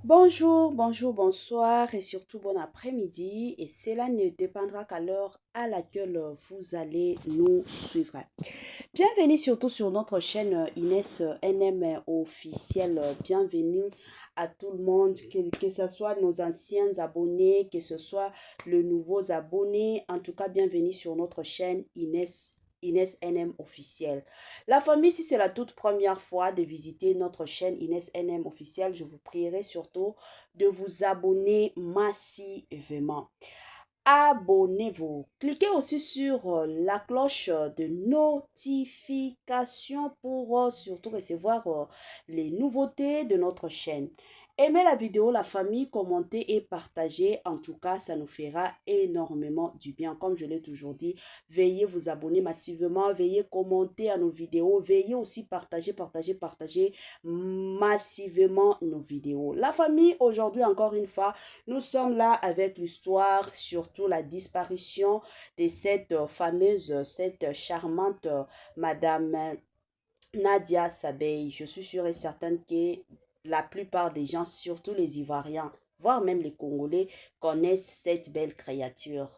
Bonjour, bonjour, bonsoir et surtout bon après-midi. Et cela ne dépendra qu'à l'heure à laquelle vous allez nous suivre. Bienvenue surtout sur notre chaîne Inès NM officielle. Bienvenue à tout le monde, que ce soit nos anciens abonnés, que ce soit les nouveaux abonnés. En tout cas, bienvenue sur notre chaîne Inès NM officielle. La famille, si c'est la toute première fois de visiter notre chaîne Inès NM officielle, je vous prierai surtout de vous abonner massivement. Abonnez-vous. Cliquez aussi sur la cloche de notification pour surtout recevoir les nouveautés de notre chaîne. Aimez la vidéo, la famille, commentez et partagez. En tout cas, ça nous fera énormément du bien. Comme je l'ai toujours dit, veuillez vous abonner massivement, veuillez commenter à nos vidéos, veuillez aussi partager massivement nos vidéos. La famille, aujourd'hui, encore une fois, nous sommes là avec l'histoire, surtout la disparition de cette fameuse, cette charmante Madame Nadia Sabei. Je suis sûre et certaine que la plupart des gens, surtout les Ivoiriens, voire même les Congolais, connaissent cette belle créature.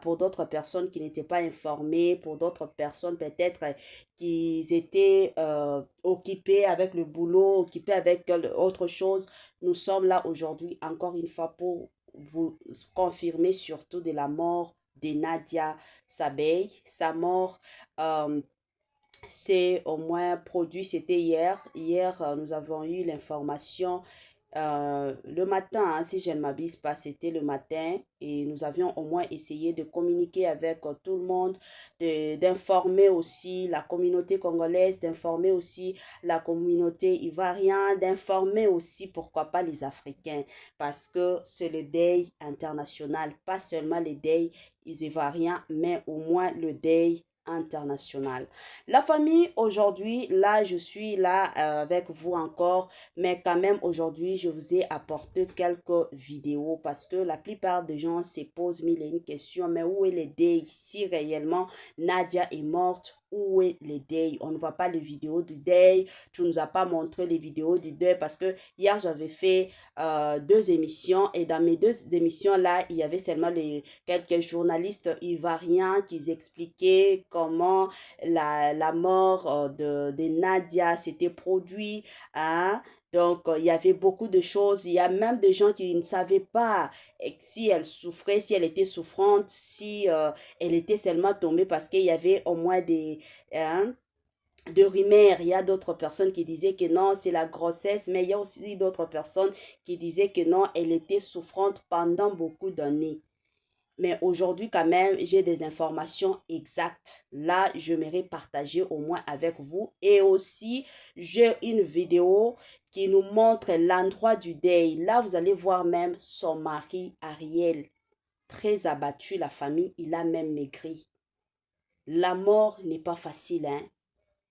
Pour d'autres personnes qui n'étaient pas informées, pour d'autres personnes peut-être qui étaient occupées avec le boulot, occupées avec autre chose, nous sommes là aujourd'hui encore une fois pour vous confirmer surtout de la mort de Nadia Sabei. Sa mort c'est au moins produit, c'était hier. Hier, nous avons eu l'information le matin, hein, si je ne m'abuse pas, c'était le matin et nous avions au moins essayé de communiquer avec tout le monde, d'informer aussi la communauté congolaise, d'informer aussi la communauté ivoirienne, d'informer aussi, pourquoi pas, les Africains, parce que c'est le deuil international, pas seulement le deuil ivoirien, mais au moins le deuil international. La famille, aujourd'hui, là, je suis là avec vous encore, mais quand même, aujourd'hui, je vous ai apporté quelques vidéos parce que la plupart des gens se posent mille et une questions, mais où est le deuil? Si réellement Nadia est morte, où est le deuil? On ne voit pas les vidéos du deuil, tu nous as pas montré les vidéos du deuil parce que hier, j'avais fait deux émissions et dans mes deux émissions-là, il y avait seulement quelques journalistes ivoiriens qui expliquaient comment la mort de Nadia s'était produite, hein. Donc, il y avait beaucoup de choses. Il y a même des gens qui ne savaient pas si elle souffrait, si elle était souffrante, si elle était seulement tombée parce qu'il y avait au moins hein, de rumeurs. Il y a d'autres personnes qui disaient que non, c'est la grossesse, mais il y a aussi d'autres personnes qui disaient que non, elle était souffrante pendant beaucoup d'années. Mais aujourd'hui, quand même, j'ai des informations exactes. Là, je m'aimerais partager au moins avec vous. Et aussi, j'ai une vidéo qui nous montre l'endroit du deuil. Là, vous allez voir même son mari, Ariel, très abattu, la famille. Il a même maigri. La mort n'est pas facile, hein.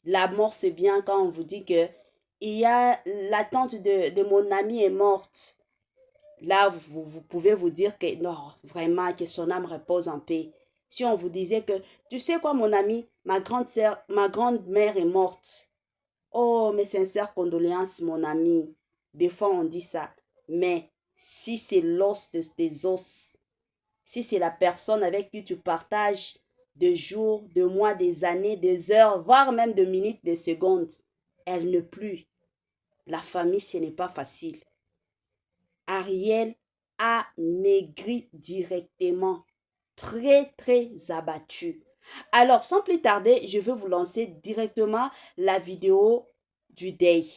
La mort, c'est bien quand on vous dit que il y a la tante de mon ami est morte. Là, vous pouvez vous dire que non, vraiment, que son âme repose en paix. Si on vous disait que, tu sais quoi, mon ami, ma grande sœur, ma grande-mère est morte. Oh, mes sincères condoléances, mon ami. Des fois, on dit ça. Mais si c'est l'os de tes os, si c'est la personne avec qui tu partages des jours, des mois, des années, des heures, voire même des minutes, des secondes, elle ne plus. La famille, ce n'est pas facile. Ariel a maigri directement, très très abattu. Alors, sans plus tarder, je vais vous lancer directement la vidéo du deuil,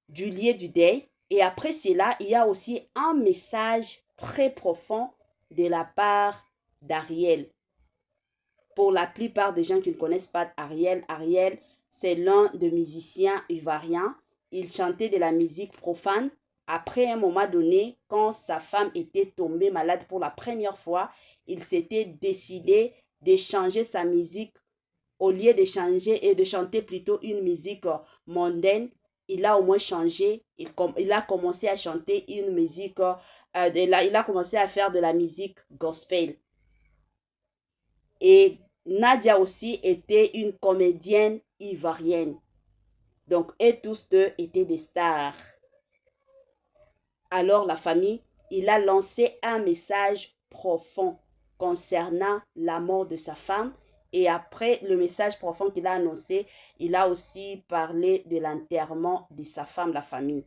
du lieu du deuil. Et après cela, il y a aussi un message très profond de la part d'Ariel. Pour la plupart des gens qui ne connaissent pas Ariel, Ariel, c'est l'un des musiciens ivoiriens. Il chantait de la musique profane. Après un moment donné, quand sa femme était tombée malade pour la première fois, il s'était décidé de changer sa musique. Au lieu de changer et de chanter plutôt une musique mondaine, il a au moins changé. Il a commencé à chanter une musique, il a commencé à faire de la musique gospel. Et Nadia aussi était une comédienne ivoirienne. Donc, et tous deux étaient des stars. Alors la famille, il a lancé un message profond concernant la mort de sa femme. Et après le message profond qu'il a annoncé, il a aussi parlé de l'enterrement de sa femme, la famille.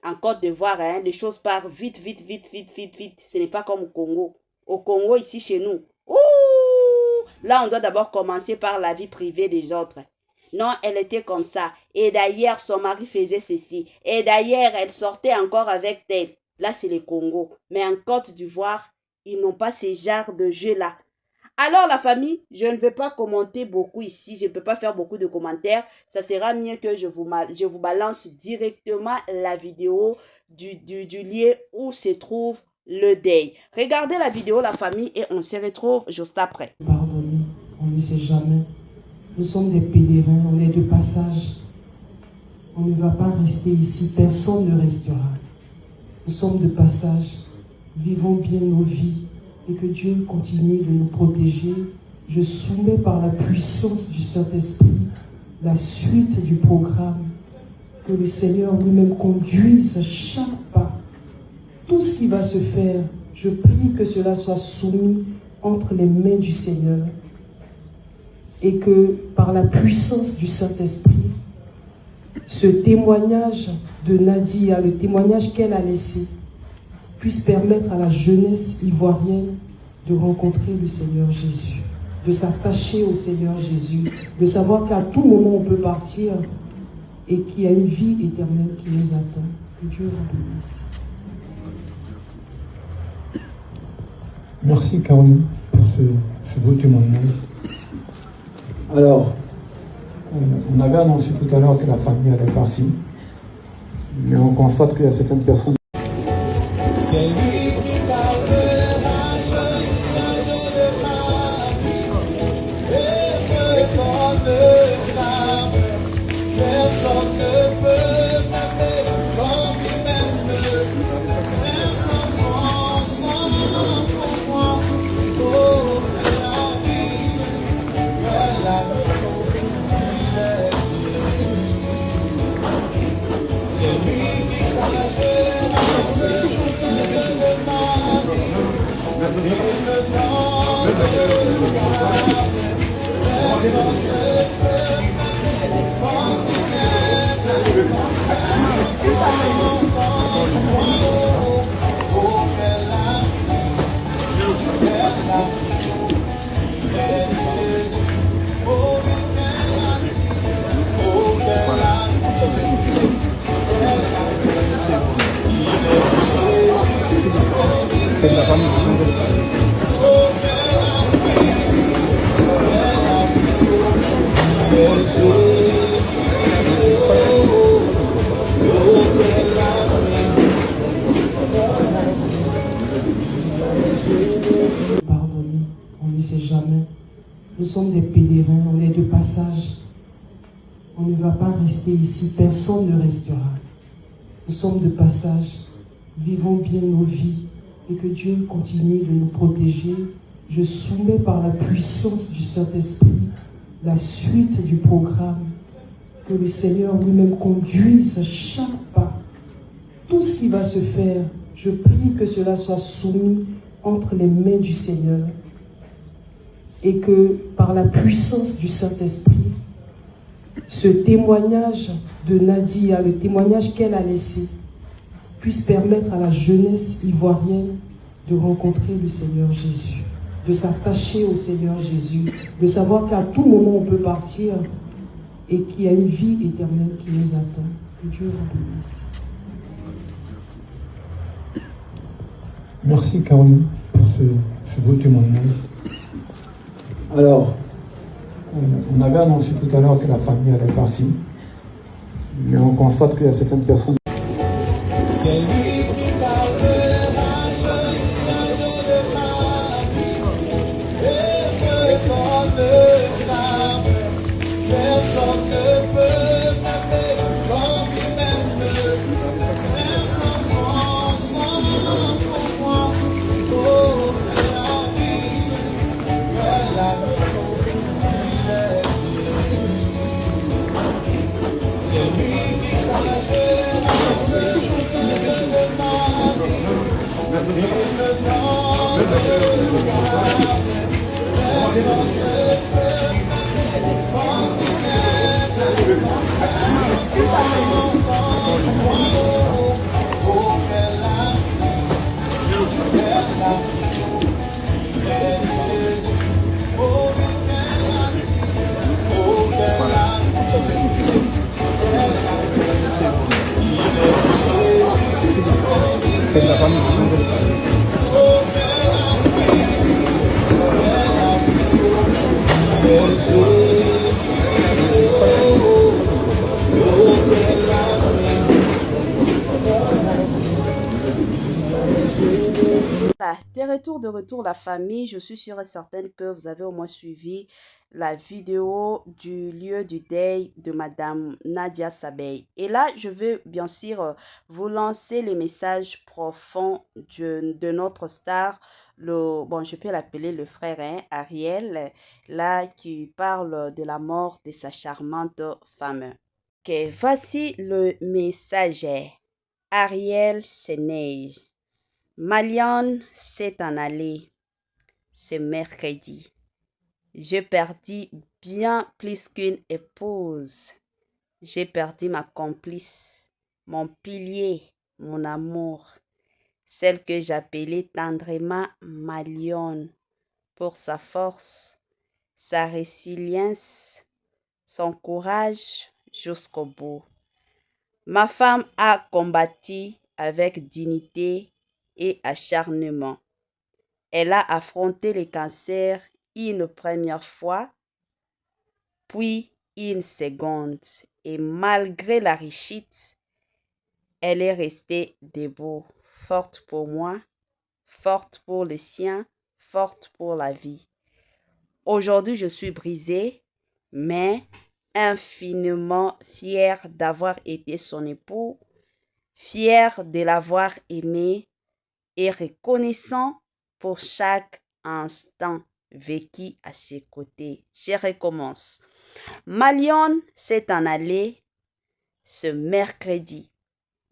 En Côte d'Ivoire, hein, les choses partent vite, vite, vite, vite, vite, vite. Ce n'est pas comme au Congo. Au Congo, ici, chez nous, ouh, là, on doit d'abord commencer par la vie privée des autres. Non, elle était comme ça. Et d'ailleurs, son mari faisait ceci. Et d'ailleurs, elle sortait encore avec elle. Là, c'est le Congo. Mais en Côte d'Ivoire, ils n'ont pas ce genre de jeu-là. Alors la famille, je ne vais pas commenter beaucoup ici, je ne peux pas faire beaucoup de commentaires. Ça sera mieux que je vous balance directement la vidéo du lieu où se trouve le deuil. Regardez la vidéo la famille et on se retrouve juste après. Pardonnez, on ne sait jamais. Nous sommes des pèlerins, on est de passage. On ne va pas rester ici, personne ne restera. Nous sommes de passage, vivons bien nos vies. Et que Dieu continue de nous protéger. Je soumets par la puissance du Saint-Esprit la suite du programme. Que le Seigneur lui-même conduise chaque pas. Tout ce qui va se faire, je prie que cela soit soumis entre les mains du Seigneur. Et que par la puissance du Saint-Esprit, ce témoignage de Nadia, le témoignage qu'elle a laissé, puisse permettre à la jeunesse ivoirienne de rencontrer le Seigneur Jésus, de s'attacher au Seigneur Jésus, de savoir qu'à tout moment on peut partir et qu'il y a une vie éternelle qui nous attend. Que Dieu vous bénisse. Merci Caroline pour ce beau témoignage. Alors, on avait annoncé tout à l'heure que la famille allait partir, mais on constate qu'il y a certaines personnes. C'est lui qui parlera, je de ma vie, et que dans le sable, personne ne peut m'aimer comme il m'aime. Personne sans pour moi, oh la vie, la c'est lui qui parlera, Pardonnez, on ne sait jamais. Nous sommes des pèlerins, on est de passage. On ne va pas rester ici, personne ne restera. Nous sommes de passage, vivons bien nos vies et que Dieu continue de nous protéger. Je soumets par la puissance du Saint-Esprit la suite du programme. Que le Seigneur lui-même conduise chaque pas. Tout ce qui va se faire, je prie que cela soit soumis entre les mains du Seigneur. Et que par la puissance du Saint-Esprit, ce témoignage de Nadia, le témoignage qu'elle a laissé, puisse permettre à la jeunesse ivoirienne de rencontrer le Seigneur Jésus, de s'attacher au Seigneur Jésus, de savoir qu'à tout moment on peut partir et qu'il y a une vie éternelle qui nous attend. Que Dieu vous bénisse. Merci Caroline pour ce beau témoignage. Alors, on avait annoncé tout à l'heure que la famille allait partir, mais on constate qu'il y a certaines personnes. c'est lui qui parlera, de ma vie, et que dans le sable, personne ne peut m'aimer comme il m'aime. Personne sans pour moi, oh la vie, la c'est lui qui parlera, Voilà, de retour la famille. Je suis sûre et certaine que vous avez au moins suivi la vidéo du lieu du deuil de Madame Nadia Sabey. Et là, je vais bien sûr vous lancer les messages profonds de notre star, bon, je peux l'appeler le frère Ariel, là, qui parle de la mort de sa charmante femme. Ok, voici le message. Ariel Seneige. Maliane s'est en allée ce mercredi. J'ai perdu bien plus qu'une épouse. J'ai perdu ma complice, mon pilier, mon amour, celle que j'appelais tendrement Maliane pour sa force, sa résilience, son courage jusqu'au bout. Ma femme a combattu avec dignité et acharnement. Elle a affronté le cancer une première fois, puis une seconde, et malgré la réussite, elle est restée debout, forte pour moi, forte pour le sien, forte pour la vie. Aujourd'hui, je suis brisée, mais infiniment fière d'avoir été son époux, fière de l'avoir aimé et reconnaissant pour chaque instant vécu à ses côtés. Je recommence. Maliane s'est en allée ce mercredi.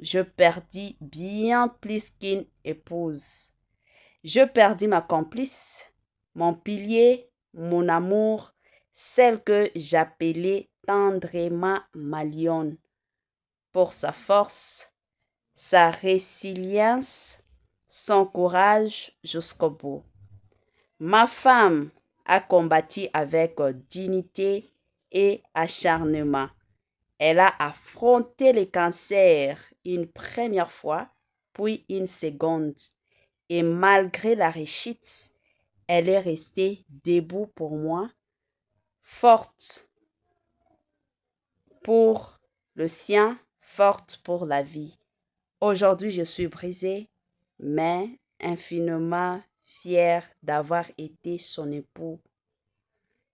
Je perdis bien plus qu'une épouse. Je perdis ma complice, mon pilier, mon amour, celle que j'appelais tendrement Maliane, pour sa force, sa résilience, son courage jusqu'au bout. Ma femme a combattu avec dignité et acharnement. Elle a affronté le cancer une première fois, puis une seconde. Et malgré la réussite, elle est restée debout pour moi, forte pour le sien, forte pour la vie. Aujourd'hui, je suis brisée, mais infiniment fière d'avoir été son époux,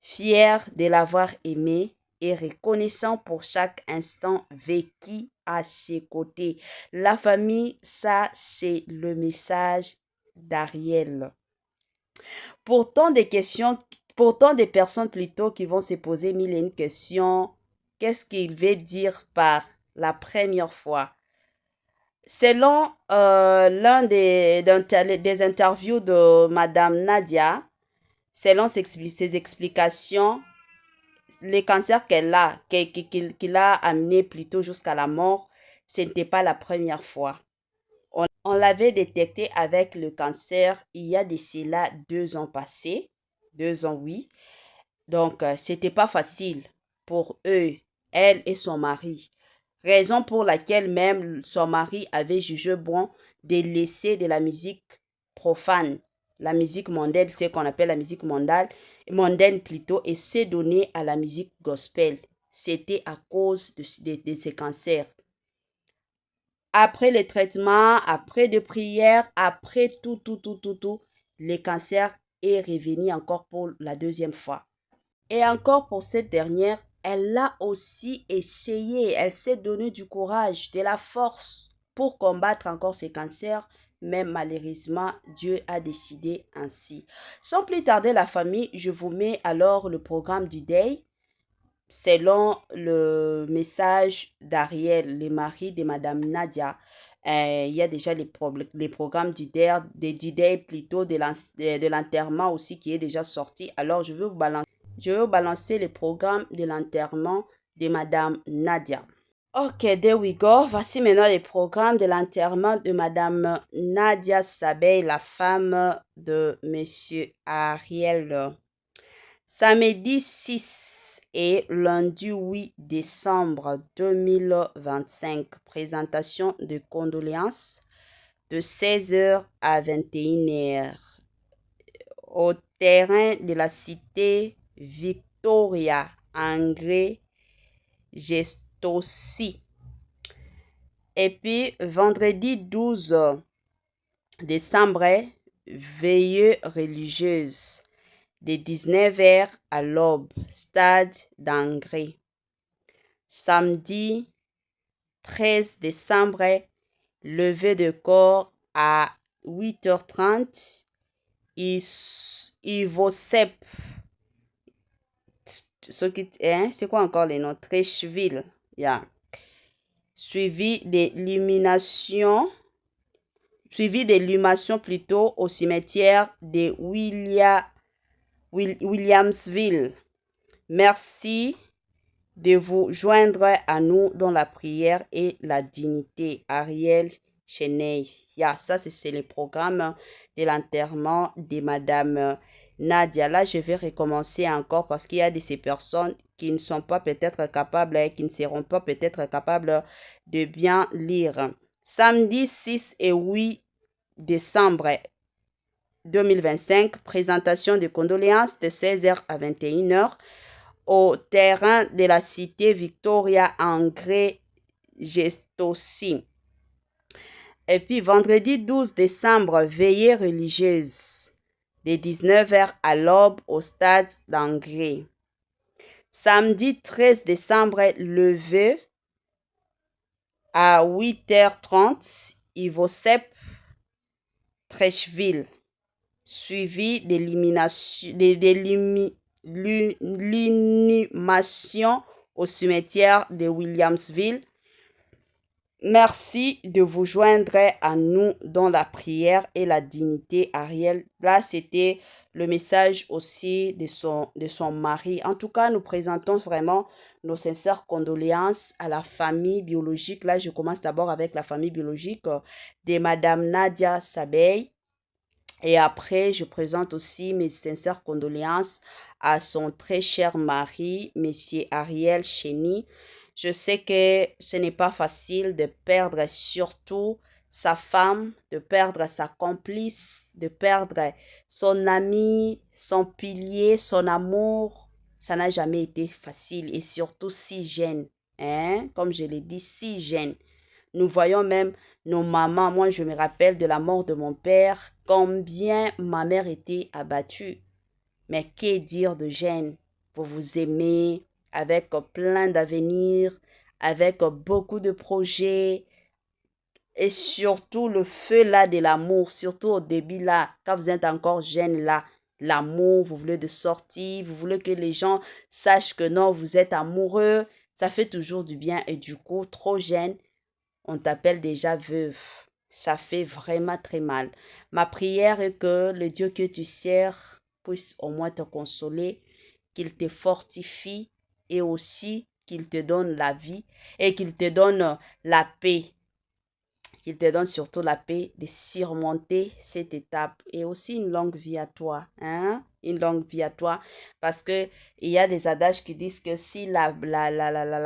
fière de l'avoir aimé et reconnaissant pour chaque instant vécu à ses côtés. La famille, ça, c'est le message d'Ariel. Pourtant, des personnes plutôt qui vont se poser mille et une questions. Qu'est-ce qu'il veut dire par la première fois? Selon l'un des interviews de Madame Nadia, selon ses explications, le cancer qu'il a amené plutôt jusqu'à la mort, ce n'était pas la première fois. On l'avait détecté avec le cancer il y a de cela 2 ans passés. 2 ans, oui. Donc, c'était pas facile pour eux, elle et son mari. Raison pour laquelle même son mari avait jugé bon de laisser de la musique profane, la musique mondaine, ce qu'on appelle la musique mondaine plutôt, et se donner à la musique gospel. C'était à cause de ce cancer. Après les traitements, après des prières, après tout, le cancer est revenu encore pour la 2e fois. Et encore pour cette dernière, elle a aussi essayé, elle s'est donné du courage, de la force pour combattre encore ce cancer, mais malheureusement, Dieu a décidé ainsi. Sans plus tarder la famille, je vous mets alors le programme du deuil. Selon le message d'Ariel, le mari de Madame Nadia, Il y a déjà les programmes du DER, plutôt de l'enterrement aussi qui est déjà sorti. Alors, je vais vous balancer le programme de l'enterrement de Madame Nadia. Ok, there we go. Voici maintenant les programmes de l'enterrement de Madame Nadia Sabey, la femme de Monsieur Ariel. Samedi 6 et lundi 8 décembre 2025, présentation de condoléances de 16h à 21h au terrain de la cité Victoria, Angré, Gestosi. Et puis, vendredi 12 décembre, veillée religieuse de 19h à l'aube, stade d'Angré. Samedi 13 décembre, levée de corps à 8h30, Ivosep. C'est quoi encore les noms? Trècheville. Yeah. Suivi d'illumation plutôt au cimetière de Williamsville. Merci de vous joindre à nous dans la prière et la dignité. Ariel Cheney. Yeah, ça, c'est le programme de l'enterrement de Madame Nadia. Là, je vais recommencer encore parce qu'il y a de ces personnes qui ne sont pas peut-être capables, qui ne seront pas peut-être capables de bien lire. Samedi 6 et 8 décembre 2025, présentation de condoléances de 16h à 21h au terrain de la cité Victoria Angré Gestosi. Et puis vendredi 12 décembre, veillée religieuse de 19h à l'aube au stade d'Angré. Samedi 13 décembre, levée à 8h30, Ivosep, Trècheville, suivi de l'inhumation au cimetière de Williamsville. Merci de vous joindre à nous dans la prière et la dignité. Ariel, là c'était le message aussi de son mari. En tout cas, nous présentons vraiment nos sincères condoléances à la famille biologique. Là, je commence d'abord avec la famille biologique de Madame Nadia Sabey. Et après, je présente aussi mes sincères condoléances à son très cher mari, Monsieur Ariel Cheney. Je sais que ce n'est pas facile de perdre surtout sa femme, de perdre sa complice, de perdre son ami, son pilier, son amour. Ça n'a jamais été facile et surtout si jeune. Hein? Comme je l'ai dit, si jeune. Nous voyons même nos mamans. Moi, je me rappelle de la mort de mon père, combien ma mère était abattue. Mais que dire de jeunes? Vous vous aimez, avec plein d'avenir, avec beaucoup de projets et surtout le feu là de l'amour, surtout au début là, quand vous êtes encore jeune là, l'amour, vous voulez de sortir, vous voulez que les gens sachent que non, vous êtes amoureux, ça fait toujours du bien et du coup, trop jeune, on t'appelle déjà veuve. Ça fait vraiment très mal. Ma prière est que le Dieu que tu sers puisse au moins te consoler, qu'il te fortifie et aussi qu'il te donne la vie et qu'il te donne la paix. Qu'il te donne surtout la paix de surmonter cette étape et aussi une longue vie à toi. Hein? Une longue vie à toi. Parce que il y a des adages qui disent que si la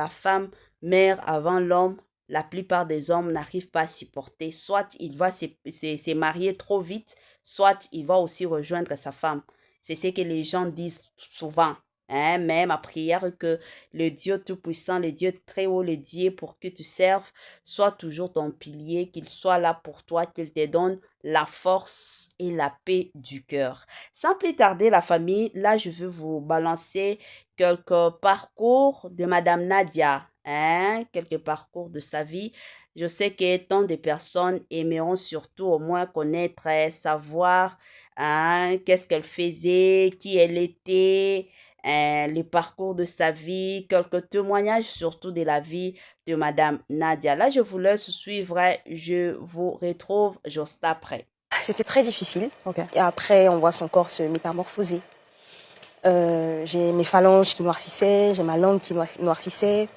femme meurt avant l'homme, la plupart des hommes n'arrivent pas à supporter. Soit il va se marier trop vite, soit il va aussi rejoindre sa femme. C'est ce que les gens disent souvent. Hein, mais ma prière est que le Dieu Tout-Puissant, le Dieu très haut, le Dieu pour que tu serves, soit toujours ton pilier, qu'il soit là pour toi, qu'il te donne la force et la paix du cœur. Sans plus tarder, la famille, là, je veux vous balancer quelques parcours de Madame Nadia, hein, quelques parcours de sa vie. Je sais que tant de personnes aimeront surtout au moins connaître, savoir, hein, qu'est-ce qu'elle faisait, qui elle était, le parcours de sa vie, quelques témoignages surtout de la vie de Madame Nadia. Là, je vous laisse suivre. Je vous retrouve juste après. C'était très difficile. Ok. Et après, on voit son corps se métamorphoser. J'ai mes phalanges qui noircissaient, j'ai ma langue qui noircissait.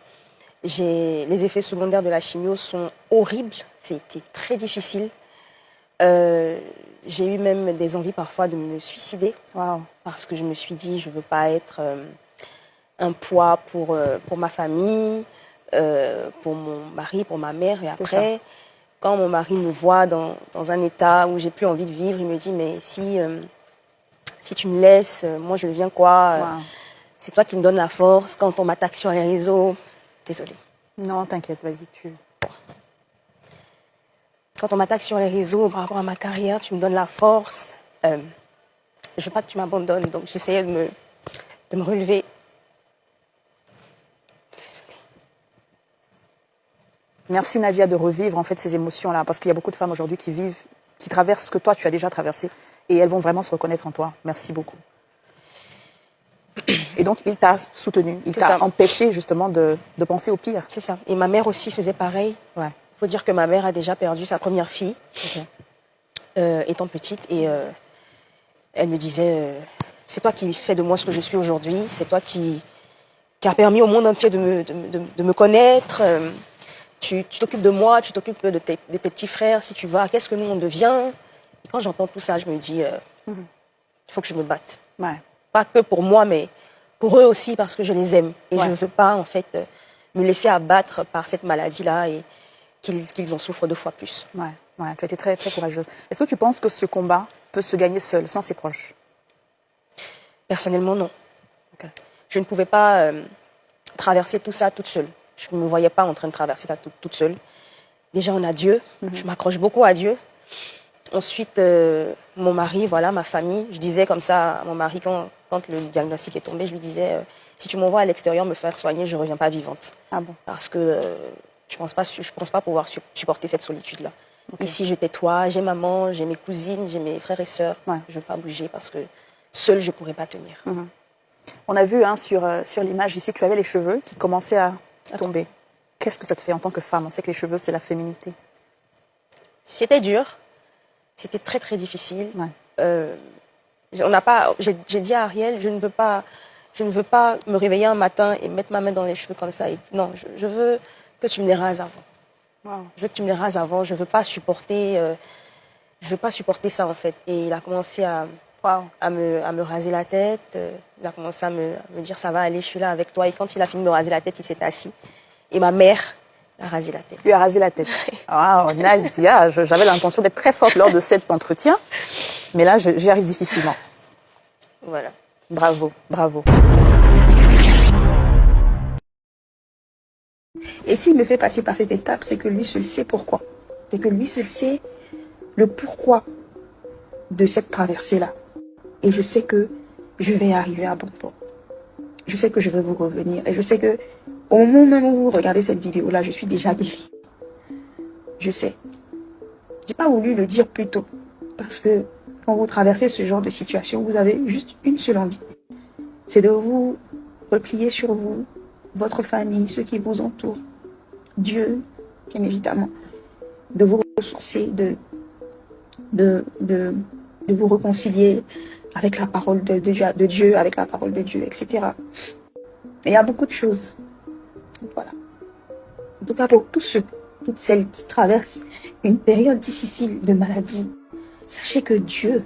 Les effets secondaires de la chimio sont horribles. C'était très difficile. J'ai eu même des envies parfois de me suicider. Wow. Parce que je me suis dit, je ne veux pas être un poids pour ma famille, pour mon mari, pour ma mère. Et après, quand mon mari me voit dans un état où j'ai plus envie de vivre, il me dit, mais si tu me laisses, moi je deviens quoi? Wow. C'est toi qui me donnes la force. Quand on m'attaque sur les réseaux, désolée. Non, t'inquiète, vas-y, Quand on m'attaque sur les réseaux par rapport à ma carrière, tu me donnes la force. Je ne veux pas que tu m'abandonnes, donc j'essayais de me relever. Désolée. Merci Nadia de revivre en fait ces émotions-là, parce qu'il y a beaucoup de femmes aujourd'hui qui traversent ce que toi tu as déjà traversé, et elles vont vraiment se reconnaître en toi. Merci beaucoup. Et donc il t'a soutenu, il t'a empêché justement de penser au pire. C'est ça. Et ma mère aussi faisait pareil. Ouais. Il faut dire que ma mère a déjà perdu sa première fille, étant petite, et elle me disait, c'est toi qui fais de moi ce que je suis aujourd'hui, c'est toi qui a permis au monde entier de me connaître. Tu t'occupes de moi, tu t'occupes de tes petits frères, si tu vas, qu'est-ce que nous on devient? Et quand j'entends tout ça, je me dis, il faut que je me batte. Ouais. Pas que pour moi, mais pour eux aussi, parce que je les aime. Et je ne veux pas, en fait, me laisser abattre par cette maladie-là et qu'ils en souffrent 2 fois plus. Ouais, tu as été très, très courageuse. Est-ce que tu penses que ce combat peut se gagner seul, sans ses proches? Personnellement, non. Okay. Je ne pouvais pas traverser tout ça toute seule. Je ne me voyais pas en train de traverser ça toute seule. Déjà, on a Dieu. Je m'accroche beaucoup à Dieu. Ensuite, mon mari, voilà, ma famille. Je disais comme ça à mon mari, quand le diagnostic est tombé, je lui disais, si tu m'envoies à l'extérieur me faire soigner, je ne reviens pas vivante. Ah bon? Parce que je pense pas pouvoir supporter cette solitude-là. Okay. Ici, je tais-toi, j'ai maman, j'ai mes cousines, j'ai mes frères et sœurs. Je ne veux pas bouger parce que seule, je ne pourrais pas tenir. On a vu sur l'image ici que tu avais les cheveux qui commençaient à tomber. Qu'est-ce que ça te fait en tant que femme? On sait que les cheveux, c'est la féminité. C'était dur. C'était très, très difficile. Ouais. J'ai dit à Ariel, je ne veux pas me réveiller un matin et mettre ma main dans les cheveux comme ça. Non, je veux que tu me les rases avant. Wow. Je veux que tu me les rases avant. Je veux pas supporter ça, en fait. Et il a commencé à me raser la tête. Il a commencé à me dire, ça va aller, je suis là avec toi. Et quand il a fini de me raser la tête, il s'est assis. Et ma mère a rasé la tête. Tu as rasé la tête. Wow, Nadia, j'avais l'intention d'être très forte lors de cet entretien. Mais là, j'y arrive difficilement. Voilà. Bravo, bravo. Et s'il me fait passer par cette étape, c'est que lui seul sait pourquoi. C'est que lui seul sait le pourquoi de cette traversée-là. Et je sais que je vais arriver à bon port. Je sais que je vais vous revenir. Et je sais que au moment même où vous regardez cette vidéo-là, je suis déjà guérie. Je sais. J'ai pas voulu le dire plus tôt. Parce que quand vous traversez ce genre de situation, vous avez juste une seule envie. C'est de vous replier sur vous, votre famille, ceux qui vous entourent, Dieu, bien évidemment, de vous ressourcer, de vous réconcilier avec la parole de Dieu, avec la parole de Dieu, etc. Et il y a beaucoup de choses. Voilà. En tout cas, pour tous ceux, toutes celles qui traversent une période difficile de maladie, sachez que Dieu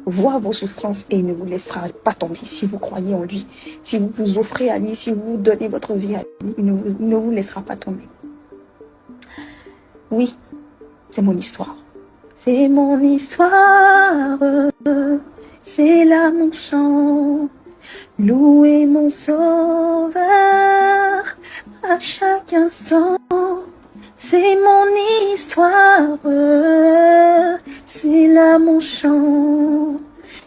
voit vos souffrances et ne vous laissera pas tomber si vous croyez en lui. Si vous vous offrez à lui, si vous donnez votre vie à lui, il ne vous laissera pas tomber. Oui, c'est mon histoire. C'est mon histoire, c'est là mon chant. Louez mon sauveur à chaque instant. C'est mon histoire, c'est là mon chant.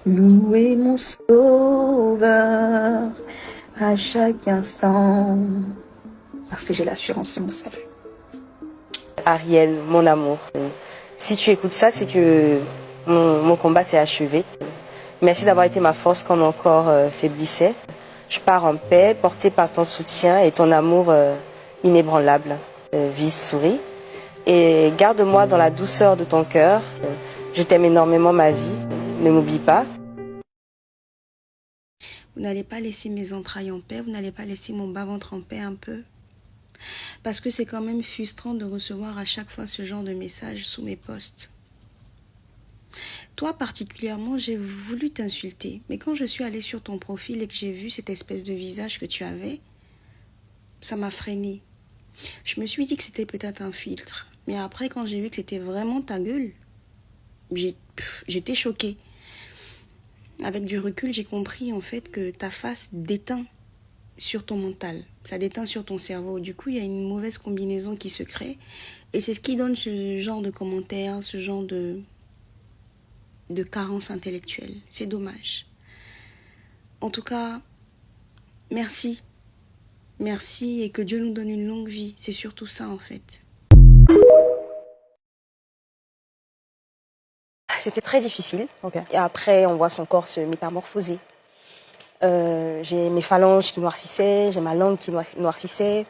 Louez mon sauveur à chaque instant. Parce que j'ai l'assurance de mon salut. Ariel, mon amour, si tu écoutes ça, c'est que mon combat s'est achevé. Merci d'avoir été ma force quand mon corps faiblissait. Je pars en paix, portée par ton soutien et ton amour inébranlable. Vis, souris. Et garde-moi dans la douceur de ton cœur. Je t'aime énormément, ma vie. Ne m'oublie pas. Vous n'allez pas laisser mes entrailles en paix, vous n'allez pas laisser mon bas-ventre en paix un peu. Parce que c'est quand même frustrant de recevoir à chaque fois ce genre de message sous mes posts. Toi particulièrement, j'ai voulu t'insulter. Mais quand je suis allée sur ton profil et que j'ai vu cette espèce de visage que tu avais, ça m'a freinée. Je me suis dit que c'était peut-être un filtre. Mais après, quand j'ai vu que c'était vraiment ta gueule, j'étais choquée. Avec du recul, j'ai compris en fait que ta face déteint sur ton mental. Ça déteint sur ton cerveau. Du coup, il y a une mauvaise combinaison qui se crée. Et c'est ce qui donne ce genre de commentaires, ce genre de carence intellectuelle. C'est dommage. En tout cas, merci. Merci et que Dieu nous donne une longue vie. C'est surtout ça en fait. C'était très difficile. Ok. Et après, on voit son corps se métamorphoser. J'ai mes phalanges qui noircissaient, j'ai ma langue qui noircissait.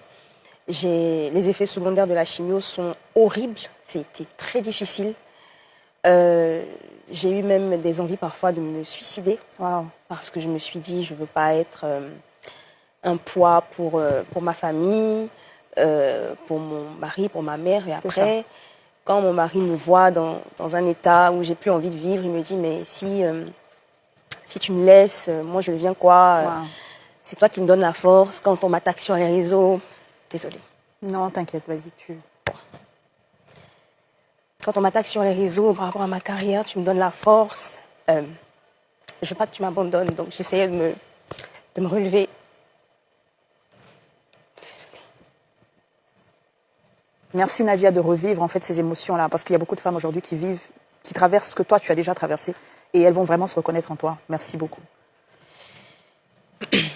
Les effets secondaires de la chimio sont horribles. C'était très difficile. J'ai eu même des envies parfois de me suicider. Wow. Parce que je me suis dit, je ne veux pas être un poids pour ma famille, pour mon mari, pour ma mère. Et après, quand mon mari me voit dans un état où j'ai plus envie de vivre, il me dit, mais si tu me laisses, moi je deviens quoi? Wow. C'est toi qui me donnes la force. Quand on m'attaque sur les réseaux, désolée. Non, t'inquiète, vas-y, Quand on m'attaque sur les réseaux par rapport à ma carrière, tu me donnes la force. Je veux pas que tu m'abandonnes, donc j'essayais de me relever. Désolée. Merci Nadia de revivre en fait ces émotions-là, parce qu'il y a beaucoup de femmes aujourd'hui qui traversent ce que toi tu as déjà traversé, et elles vont vraiment se reconnaître en toi. Merci beaucoup.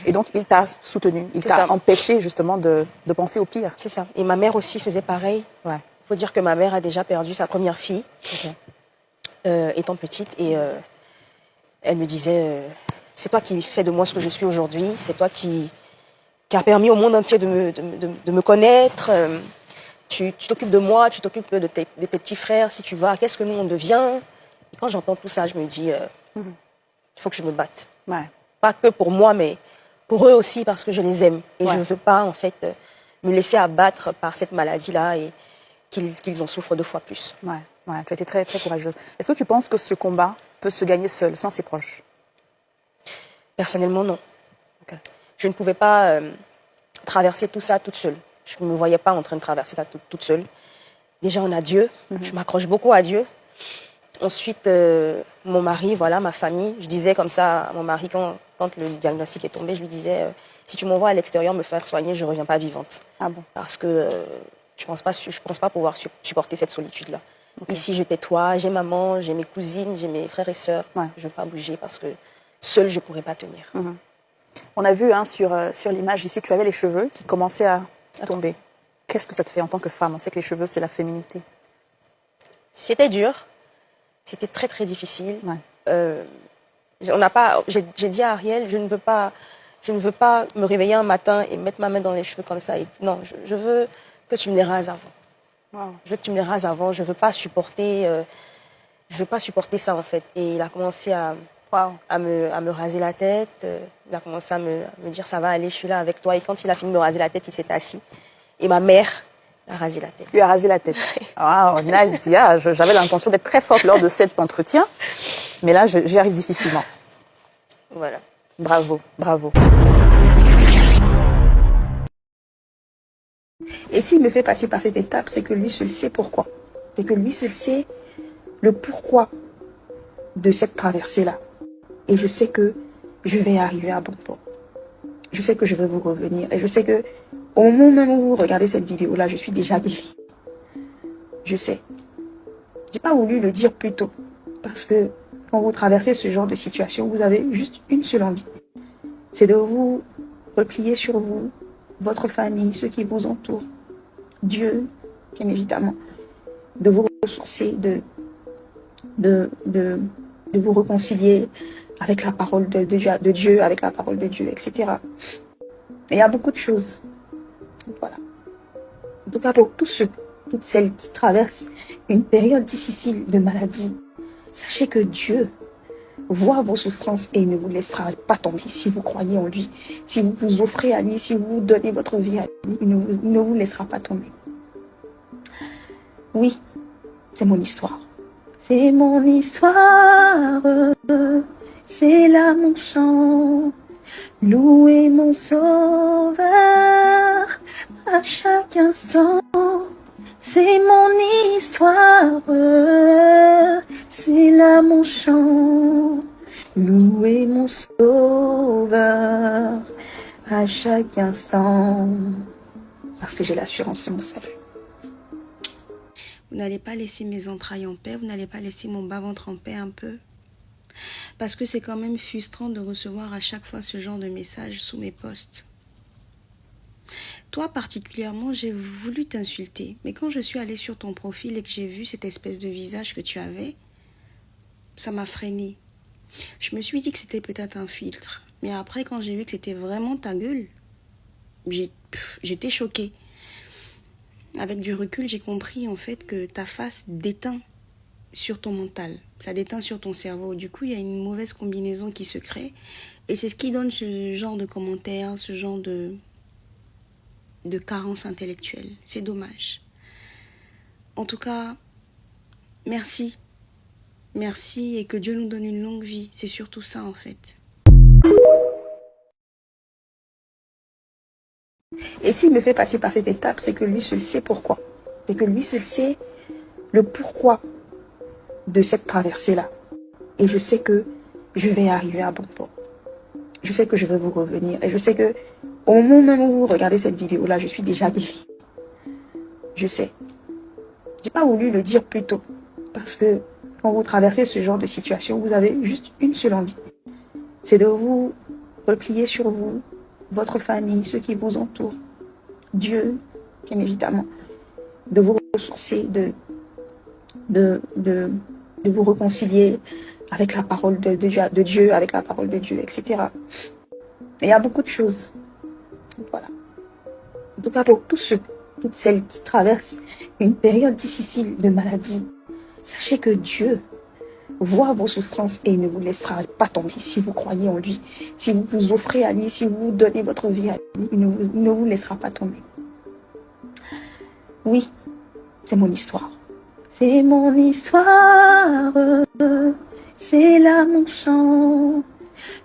Et donc il t'a soutenu, il t'a empêché justement de penser au pire. C'est ça. Et ma mère aussi faisait pareil. Ouais. Il faut dire que ma mère a déjà perdu sa première fille, étant petite, et elle me disait, c'est toi qui fais de moi ce que je suis aujourd'hui, c'est toi qui a permis au monde entier de me connaître. Tu t'occupes de moi, tu t'occupes de tes petits frères, si tu vas, qu'est-ce que nous on devient? Et quand j'entends tout ça, je me dis, il faut que je me batte. Ouais. Pas que pour moi, mais pour eux aussi, parce que je les aime. Et je ne veux pas, en fait, me laisser abattre par cette maladie-là et qu'ils en souffrent 2 fois plus. Ouais, tu as été très, très courageuse. Est-ce que tu penses que ce combat peut se gagner seul, sans ses proches? Personnellement, non. Okay. Je ne pouvais pas traverser tout ça toute seule. Je ne me voyais pas en train de traverser ça toute seule. Déjà, on a Dieu. Je m'accroche beaucoup à Dieu. Ensuite, mon mari, voilà, ma famille. Je disais comme ça à mon mari, quand le diagnostic est tombé, je lui disais, si tu m'envoies à l'extérieur me faire soigner, je ne reviens pas vivante. Ah bon? Parce que je pense pas pouvoir supporter cette solitude-là. Okay. Ici, je t'ai j'ai maman, j'ai mes cousines, j'ai mes frères et sœurs. Ouais. Je ne veux pas bouger parce que seule, je ne pourrais pas tenir. On a vu sur l'image ici, tu avais les cheveux qui commençaient à tomber. Qu'est-ce que ça te fait en tant que femme? On sait que les cheveux, c'est la féminité. C'était dur. C'était très, très difficile. Ouais. J'ai dit à Ariel, je ne veux pas me réveiller un matin et mettre ma main dans les cheveux comme ça. Non, je veux que tu me les rases avant. Wow. Je veux que tu me les rases avant. Je veux pas supporter ça, en fait. Et il a commencé à me raser la tête. Il a commencé à me dire, ça va aller, je suis là avec toi. Et quand il a fini de me raser la tête, il s'est assis. Et ma mère a rasé la tête. Tu as rasé la tête. Wow, Nadia, j'avais l'intention d'être très forte lors de cet entretien. Mais là, j'y arrive difficilement. Voilà. Bravo, bravo. Et s'il me fait passer par cette étape, c'est que lui seul sait pourquoi. C'est que lui seul sait le pourquoi de cette traversée-là. Et je sais que je vais arriver à bon port. Je sais que je vais vous revenir. Et je sais que au moment même où vous regardez cette vidéo-là, je suis déjà guérie. Je sais. J'ai pas voulu le dire plus tôt. Parce que quand vous traversez ce genre de situation, vous avez juste une seule envie. C'est de vous replier sur vous, votre famille, ceux qui vous entourent. Dieu, bien évidemment. De vous ressourcer, de vous réconcilier avec la parole de Dieu, avec la parole de Dieu, etc. Et il y a beaucoup de choses. Voilà. En tout cas, pour tous ceux, toutes celles qui traversent une période difficile de maladie, sachez que Dieu voit vos souffrances et ne vous laissera pas tomber si vous croyez en lui. Si vous vous offrez à lui, si vous donnez votre vie à lui, il ne vous laissera pas tomber. Oui, c'est mon histoire. C'est mon histoire, c'est là mon chant. Louez mon sauveur à chaque instant. C'est mon histoire, c'est là mon chant. Louez mon sauveur à chaque instant. Parce que j'ai l'assurance de mon salut. Vous n'allez pas laisser mes entrailles en paix, vous n'allez pas laisser mon bas-ventre en paix un peu? Parce que c'est quand même frustrant de recevoir à chaque fois ce genre de messages sous mes posts. Toi particulièrement, j'ai voulu t'insulter, mais quand je suis allée sur ton profil et que j'ai vu cette espèce de visage que tu avais, ça m'a freinée. Je me suis dit que c'était peut-être un filtre, mais après quand j'ai vu que c'était vraiment ta gueule, j'étais choquée. Avec du recul, j'ai compris en fait que ta face déteint sur ton mental, ça déteint sur ton cerveau. Du coup, il y a une mauvaise combinaison qui se crée et c'est ce qui donne ce genre de commentaires, ce genre de carence intellectuelle. C'est dommage. En tout cas, merci. Merci et que Dieu nous donne une longue vie. C'est surtout ça en fait. Et s'il me fait passer par cette étape, c'est que lui seul sait pourquoi. C'est que lui seul sait le pourquoi de cette traversée-là. Et je sais que je vais arriver à bon port. Je sais que je vais vous revenir. Et je sais que au moment même où vous regardez cette vidéo-là, je suis déjà guérie. Je sais. J'ai pas voulu le dire plus tôt. Parce que quand vous traversez ce genre de situation, vous avez juste une seule envie. C'est de vous replier sur vous, votre famille, ceux qui vous entourent. Dieu, bien évidemment. De vous ressourcer, de vous réconcilier avec la parole de Dieu, avec la parole de Dieu, etc. Et il y a beaucoup de choses. Voilà. En tout cas, pour tous ceux, toutes celles qui traversent une période difficile de maladie, sachez que Dieu voit vos souffrances et ne vous laissera pas tomber si vous croyez en lui. Si vous vous offrez à lui, si vous donnez votre vie à lui, il ne vous laissera pas tomber. Oui, c'est mon histoire. C'est mon histoire, c'est là mon chant.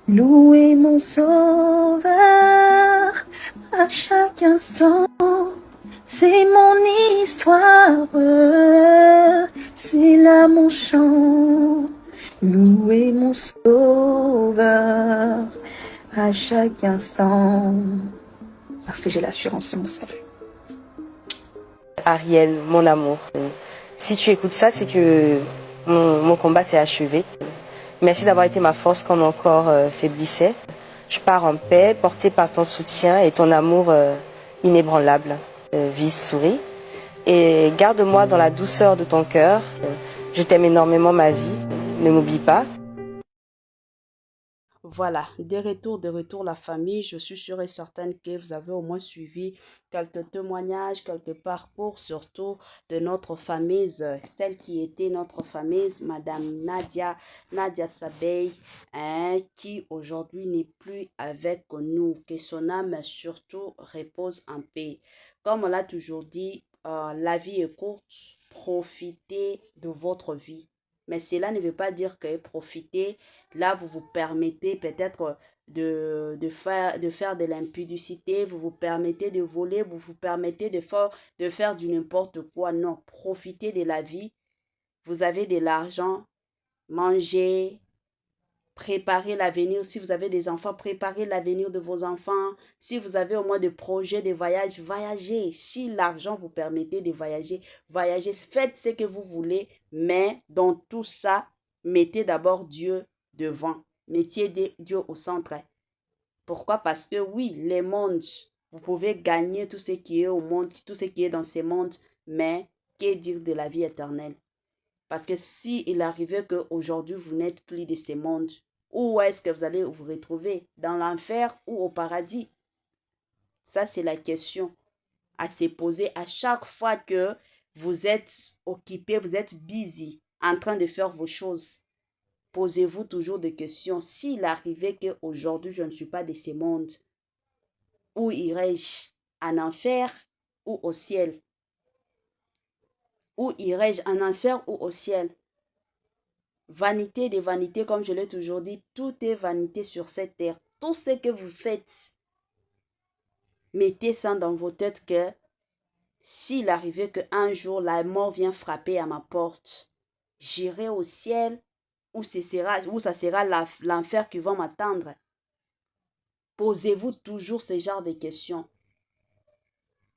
Louez mon sauveur à chaque instant. C'est mon histoire, c'est là mon chant. Louez mon sauveur à chaque instant. Parce que j'ai l'assurance de mon salut. Ariel, mon amour, si tu écoutes ça, c'est que mon combat s'est achevé. Merci d'avoir été ma force quand mon corps faiblissait. Je pars en paix, portée par ton soutien et ton amour inébranlable. Vis, souris. Et garde-moi dans la douceur de ton cœur. Je t'aime énormément, ma vie. Ne m'oublie pas. Voilà, de retour la famille, je suis sûre et certaine que vous avez au moins suivi quelques témoignages, quelques parcours, surtout de notre fameuse, celle qui était notre fameuse Madame Nadia Sabey, hein, qui aujourd'hui n'est plus avec nous, que son âme surtout repose en paix. Comme on l'a toujours dit, la vie est courte, profitez de votre vie. Mais cela ne veut pas dire que profiter, là, vous vous permettez peut-être de faire de l'impudicité, vous vous permettez de voler, vous vous permettez de faire du n'importe quoi. Non, profitez de la vie. Vous avez de l'argent, mangez, préparez l'avenir. Si vous avez des enfants, préparez l'avenir de vos enfants. Si vous avez au moins des projets de voyage, voyagez. Si l'argent vous permettait de voyager, voyagez. Faites ce que vous voulez, mais dans tout ça, mettez d'abord Dieu devant. Mettez Dieu au centre. Pourquoi? Parce que oui, les mondes, vous pouvez gagner tout ce qui est au monde, tout ce qui est dans ces mondes, mais que dire de la vie éternelle? Parce que si il arrivait qu'aujourd'hui, vous n'êtes plus de ces mondes, Où est-ce que vous allez vous retrouver? Dans l'enfer ou au paradis? Ça, c'est la question à se poser à chaque fois que vous êtes occupé, vous êtes busy, en train de faire vos choses. Posez-vous toujours des questions. S'il arrivait qu'aujourd'hui, je ne suis pas de ce monde, où irais-je? En enfer ou au ciel? Où irais-je? En enfer ou au ciel? Vanité des vanités, comme je l'ai toujours dit, tout est vanité sur cette terre. Tout ce que vous faites, mettez ça dans vos têtes que s'il arrivait qu'un jour la mort vient frapper à ma porte, j'irai au ciel ou ça sera l'enfer qui va m'attendre. Posez-vous toujours ce genre de questions.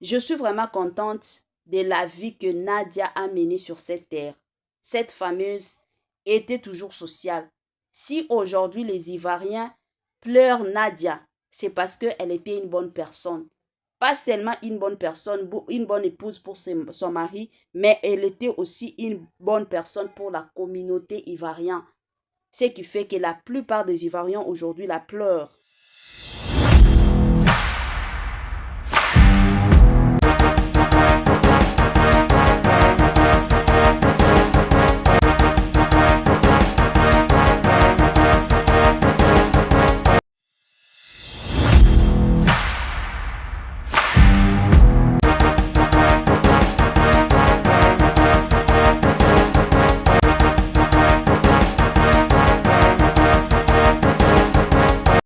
Je suis vraiment contente de la vie que Nadia a menée sur cette terre. Cette fameuse était toujours sociale. Si aujourd'hui les Ivoiriens pleurent Nadia, c'est parce qu'elle était une bonne personne. Pas seulement une bonne personne, une bonne épouse pour son mari, mais elle était aussi une bonne personne pour la communauté ivoirienne. Ce qui fait que la plupart des Ivoiriens aujourd'hui la pleurent.